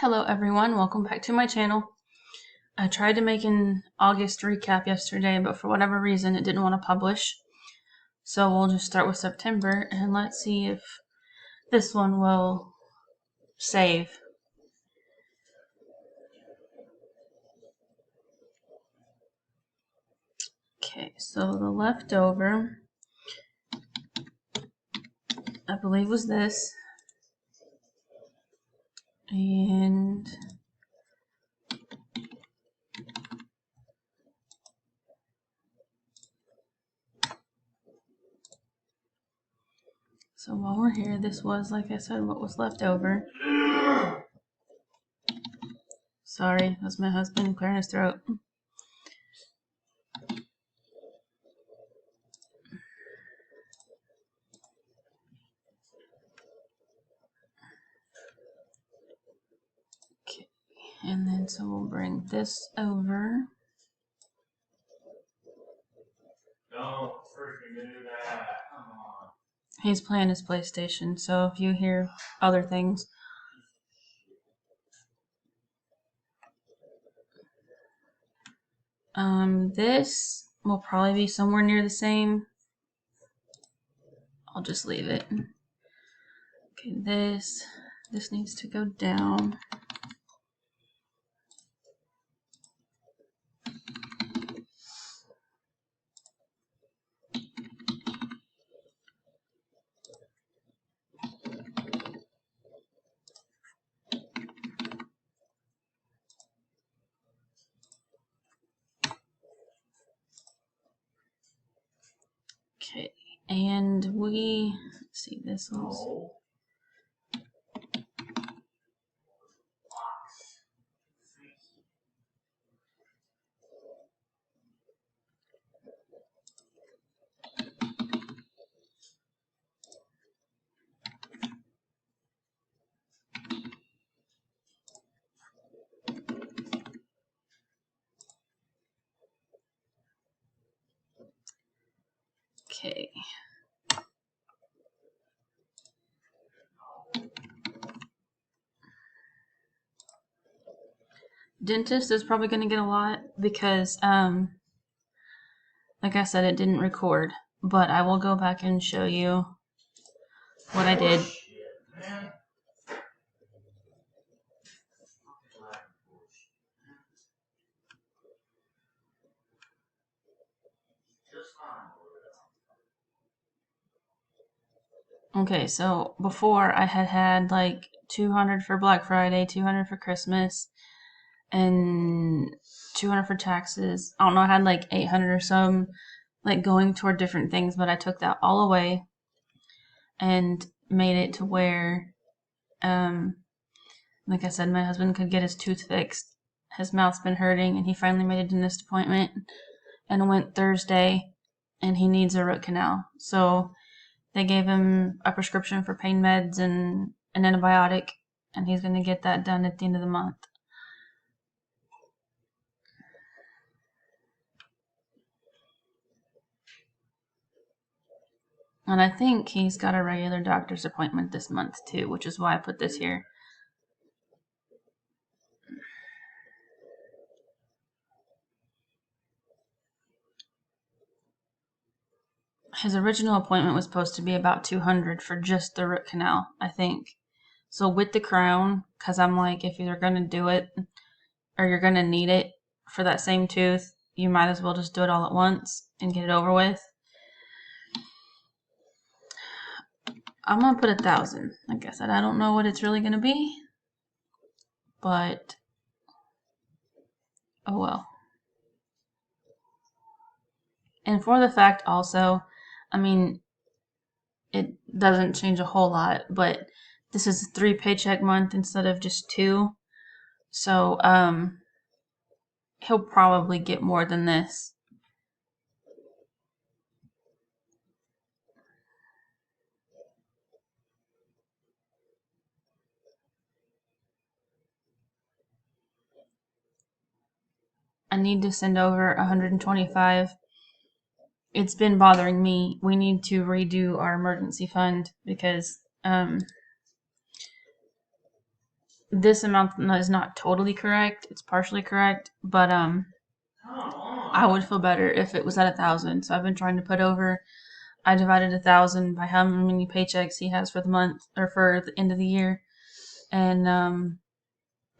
Hello everyone, welcome back to my channel. I tried to make an August recap yesterday, but for whatever reason it didn't want to publish. So we'll just start with September and let's see if this one will save. Okay, so the leftover, I believe, was this. And so while we're here, this was, like I said, what was left over. Sorry, that's my husband clearing his throat. Okay, and then so we'll bring this over. Don't freaking do that. Come on. He's playing his PlayStation, so if you hear other things. This will probably be somewhere near the same. I'll just leave it. Okay, this needs to go down. Okay, and let's see, this was. Okay. Dentist is probably going to get a lot because, like I said, it didn't record. But I will go back and show you what I did. Okay, so before I had like 200 for Black Friday, 200 for Christmas, and 200 for taxes. I don't know, I had like 800 or some like going toward different things, but I took that all away and made it to where, like I said, my husband could get his tooth fixed. His mouth's been hurting, and he finally made a dentist appointment and went Thursday, and he needs a root canal. So they gave him a prescription for pain meds and an antibiotic, and he's going to get that done at the end of the month. And I think he's got a regular doctor's appointment this month too, which is why I put this here. His original appointment was supposed to be about 200 for just the root canal, I think. So with the crown, because I'm like, if you're going to do it or you're going to need it for that same tooth, you might as well just do it all at once and get it over with. I'm going to put 1,000. Like I said, I don't know what it's really going to be, but oh well. And for the fact also, I mean, it doesn't change a whole lot, but this is a 3 paycheck month instead of just 2. So, he'll probably get more than this. I need to send over 125. It's been bothering me. We need to redo our emergency fund because this amount is not totally correct. It's partially correct, but I would feel better if it was at 1,000. So I've been trying to put over. I divided 1,000 by how many paychecks he has for the month or for the end of the year, and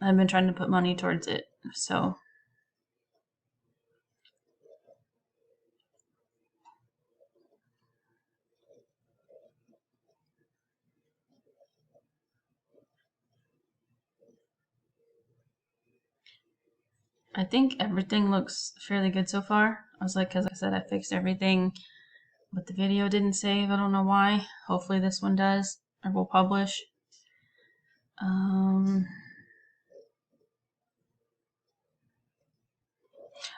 I've been trying to put money towards it. So I think everything looks fairly good so far. I was like, because I said I fixed everything, but the video didn't save. I don't know why. Hopefully this one does, or will publish.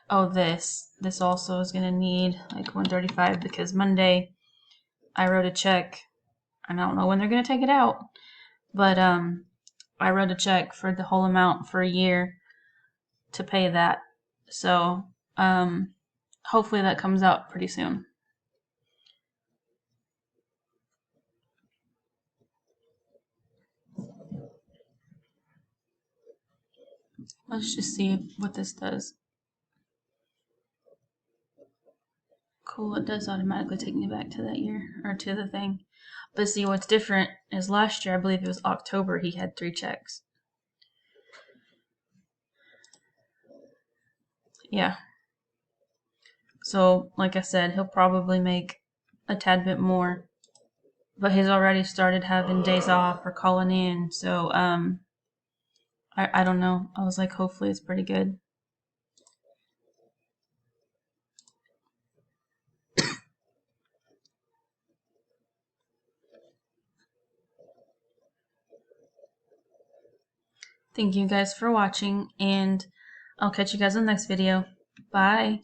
Oh, this also is gonna need like 135 because Monday I wrote a check, and I don't know when they're gonna take it out, but I wrote a check for the whole amount for a year to pay that. So hopefully that comes out pretty soon. Let's just see what this does. Cool, it does automatically take me back to that year, or to the thing. But see, what's different is last year, I believe it was October, he had 3 checks. Yeah. So, like I said, he'll probably make a tad bit more. But he's already started having days off or calling in, so I don't know. I was like, hopefully it's pretty good. Thank you guys for watching, and I'll catch you guys in the next video. Bye.